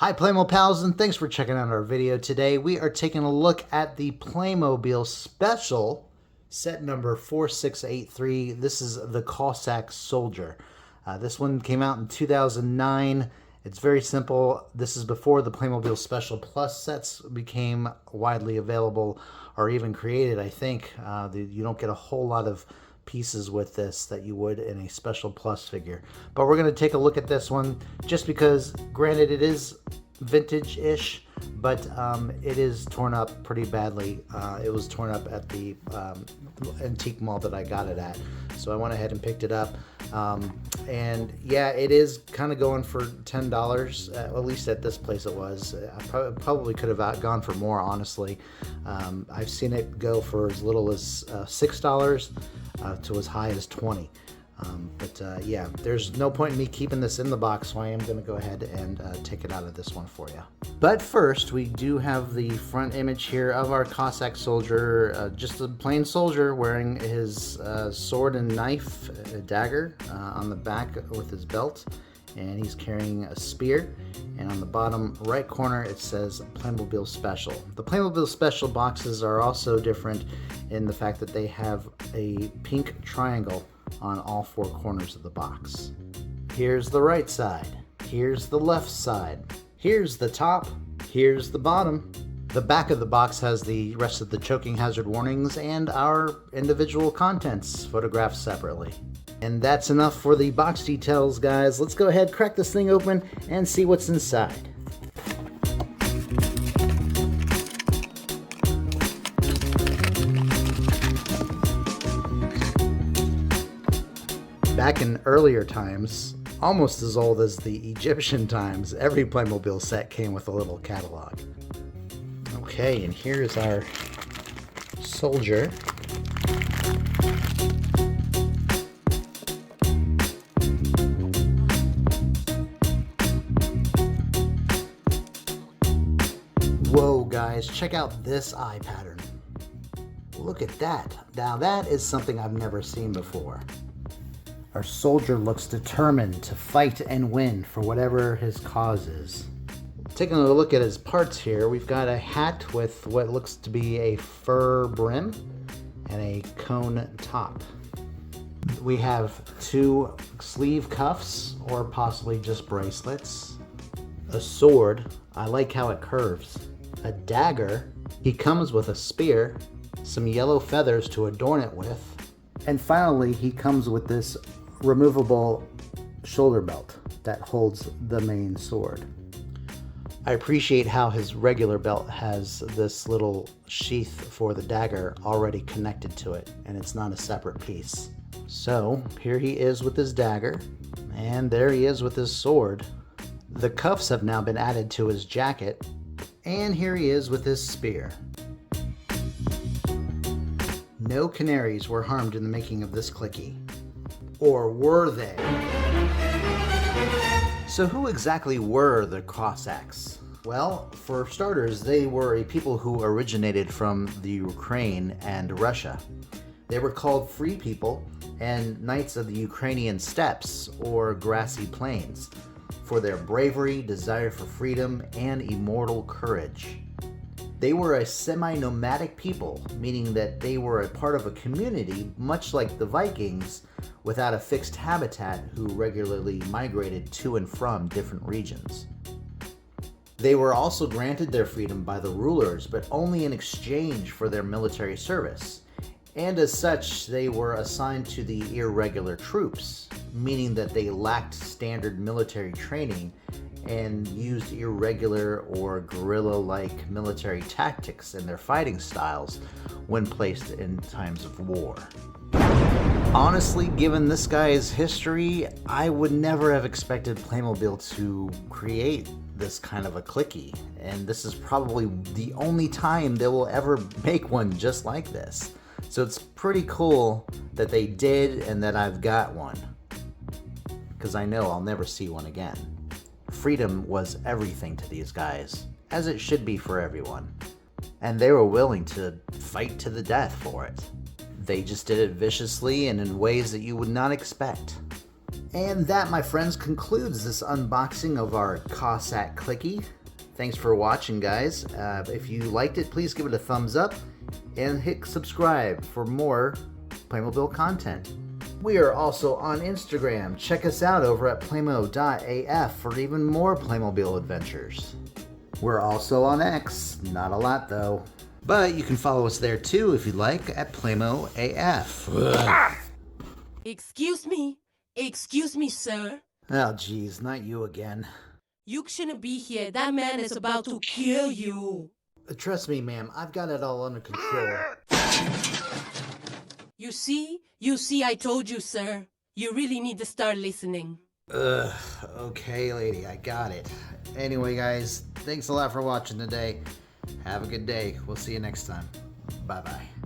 Hi Playmobil pals, and thanks for checking out our video today. We are taking a look at the Playmobil Special set number 4683. This is the Cossack Soldier. This one came out in 2009. It's very simple. This is before the Playmobil Special Plus sets became widely available or even created, I think. You don't get a whole lot of pieces with this that you would in a Special Plus figure. But we're going to take a look at this one just because, granted, it is vintage-ish, but it is torn up pretty badly. It was torn up at the antique mall that I got it at, so I went ahead and picked it up. And yeah, it is kind of going for $10, at least at this place it was. I probably could have gone for more, honestly. I've seen it go for as little as $6 to as high as $20. Yeah, there's no point in me keeping this in the box, so I am going to go ahead and take it out of this one for you. But first, we do have the front image here of our Cossack soldier, just a plain soldier wearing his sword and knife, a dagger on the back with his belt, and he's carrying a spear. And on the bottom right corner it says Playmobil Special. The Playmobil Special boxes are also different in the fact that they have a pink triangle on all four corners of the box. Here's the right side, here's the left side, here's the top, here's the bottom. The back of the box has the rest of the choking hazard warnings and our individual contents photographed separately. And that's enough for the box details, guys. Let's go ahead, crack this thing open, and see what's inside. Back in earlier times, almost as old as the Egyptian times, every Playmobil set came with a little catalog. Okay, and here's our soldier. Whoa, guys, check out this eye pattern. Look at that. Now that is something I've never seen before. Our soldier looks determined to fight and win for whatever his cause is. Taking a look at his parts here, we've got a hat with what looks to be a fur brim and a cone top. We have two sleeve cuffs, or possibly just bracelets. A sword, I like how it curves. A dagger, he comes with a spear, some yellow feathers to adorn it with, and finally he comes with this removable shoulder belt that holds the main sword. I appreciate how his regular belt has this little sheath for the dagger already connected to it, and it's not a separate piece. So here he is with his dagger, and there he is with his sword. The cuffs have now been added to his jacket, and here he is with his spear. No canaries were harmed in the making of this clicky. Or were they? So who exactly were the Cossacks? Well, for starters, they were a people who originated from the Ukraine and Russia. They were called free people and knights of the Ukrainian steppes, or grassy plains, for their bravery, desire for freedom, and immortal courage. They were a semi-nomadic people, meaning that they were a part of a community, much like the Vikings, without a fixed habitat, who regularly migrated to and from different regions. They were also granted their freedom by the rulers, but only in exchange for their military service. And as such, they were assigned to the irregular troops, meaning that they lacked standard military training and used irregular or guerrilla-like military tactics in their fighting styles when placed in times of war. Honestly, given this guy's history, I would never have expected Playmobil to create this kind of a clicky, and this is probably the only time they will ever make one just like this. So it's pretty cool that they did and that I've got one, because I know I'll never see one again. Freedom was everything to these guys, as it should be for everyone, and they were willing to fight to the death for it. They just did it viciously and in ways that you would not expect. And that, my friends, concludes this unboxing of our Cossack Clicky. Thanks for watching, guys. If you liked it, please give it a thumbs up and hit subscribe for more Playmobil content. We are also on Instagram. Check us out over at playmo.af for even more Playmobil adventures. We're also on X, not a lot though. But you can follow us there too if you'd like at playmoaf. Excuse me, sir. Oh geez, not you again. You shouldn't be here. That man is about to kill you. Trust me, ma'am, I've got it all under control. You see, I told you, sir. You really need to start listening. Okay, lady, I got it. Anyway, guys, thanks a lot for watching today. Have a good day. We'll see you next time. Bye-bye.